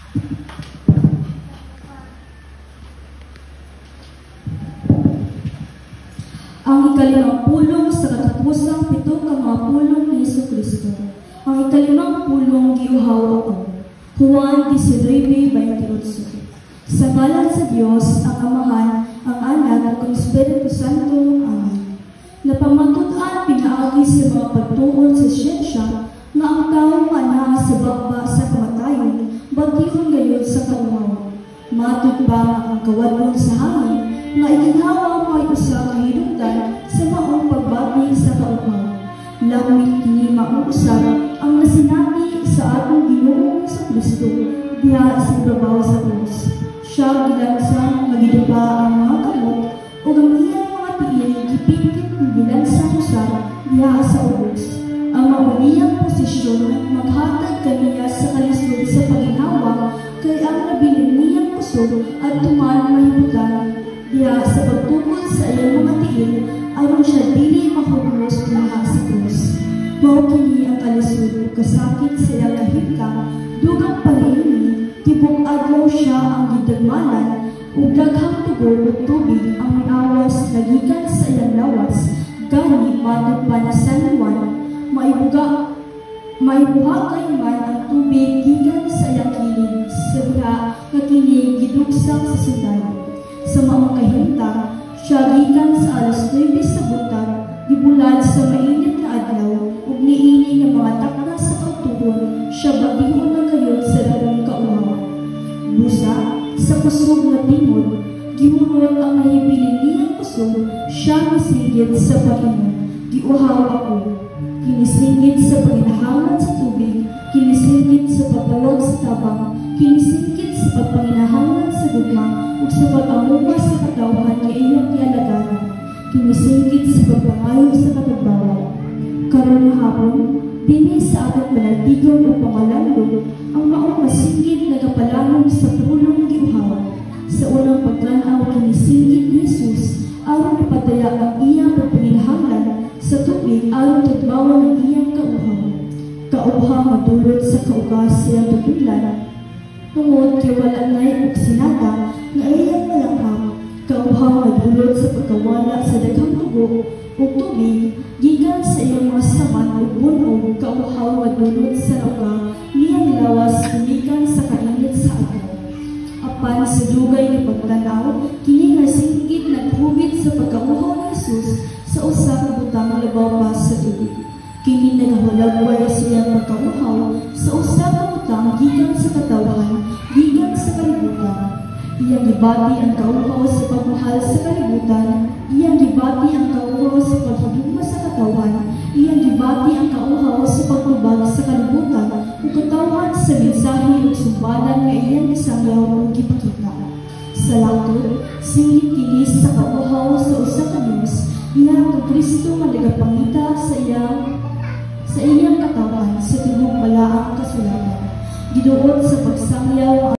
Ang ikalimang pulong sa katapusang 7 ka mga pulong ni Jesucristo. Ang ikalimang pulong giuhaw ako. Juan 19:28. Sa ngalan sa Diyos, ang Amahan, ang Anak, at ang Espiritu Santo. Amen. Napamatud-an pinaagi sa mga pagtuon sa siyensya na ang tao nga sa bakba sa kamatayon, batiyon gayon sa kaumaw. Matud ba nga ang kawadlon sa hangin, nga iginhawa may usa ka hinungdan sa maong pagbati sa kaumaw. Lawit kini maong usab ang nasinati sa atong Ginoong Jesucristo diha sa ibabaw sa krus. Siya gilansang magidupa ang mga kamot ug ang iyang mga tiil gipingkit ng bilansang usab diha sa ubos. Ang mauniyang posisyon maghatag kaniya sa kalisod sa paginhawa kay ang nabilin niyang pusod at tuman mahimutan diha sa pagtukod sa iyang mga tiil aron siya dili mahugnos diha sa krus. Mao kini ang kalisod ug kasakit sa iyang kahimtang dugang paniini tibok adlaw siya ang gidagmanan ug daghang tugod ug tubig ang miawas nagikan sa iyang lawas gani matod pa ni San Juan maibuha kay man ang tubig gikan sa iyang kilid sa diha nga kini gidugsang sa sundalo. Sa maong kahimtang, siya gikan sa alas 9 sa buntag, gibulad sa mainit na adlaw, ug niini nga mga takna sa kautugon, siya batihon na gayud sa labong kaumaw. Busa, sa kusog na tingod, gihurot ang nahibilin niyang kusog, siya misinggit sa Panginoon. Giuhaw ako, kinisinggit sa panginahangan sa tubig, kinisinggit sa pagtawag sa tabang, kinisinggit sa pagpanginahangan sa gugma, ug sa pag-amuha sa katawhan nga iyang gialagaran, kinisinggit sa pagpangayo sa katagbawan. Karon hapon, dinhi sa atong panaltigon o pangalandog, ang maong masinggit nagapalangon sa pulong giuhaw. Sa unang pagtanaw kinisinggit ni Jesus, aron ipadaya ang iyang pagpanginahanglan sa tubig aron tagbawan ang iyang kauhaw. Kauhaw madulot sa kaugas siyang tutudlan, tungod kay wala nay og sinata nga iyang malanghap. Kauhaw madulot sa pagkawala sa daghang tugo ug tubig gikan sa iyang mga saman ug bunog. Kauhaw madulot sa uga niyang lawas gikan sa kainit sa adlaw. Apan sa dugay nga pagtanaw kini nga singgit naghubit sa pagkauhaw ni Jesus sa usa ka butang labaw pa sa tubig. Kini nagahulagway siyang pagkauhaw sa usa ka butang gikan sa katawhan, gikan sa kalibutan. Iyang gibati ang kauhaw sa pagmahal sa kalibutan, iyang gibati ang kauhaw sa paghigugma sa katawhan, iyang gibati ang kauhaw sa pagtubag sa kalibutan, ug katawhan sa mensahe ug sumbalan nga iyang gisangyaw ug gipakita. Sa laktod, singit kini sa kauhaw sa usa ka Dios, iyang kang Kristo nga nagapangita sa iyang katawan sa tibok balaang kasulatan. Giduot sa pagsangyaw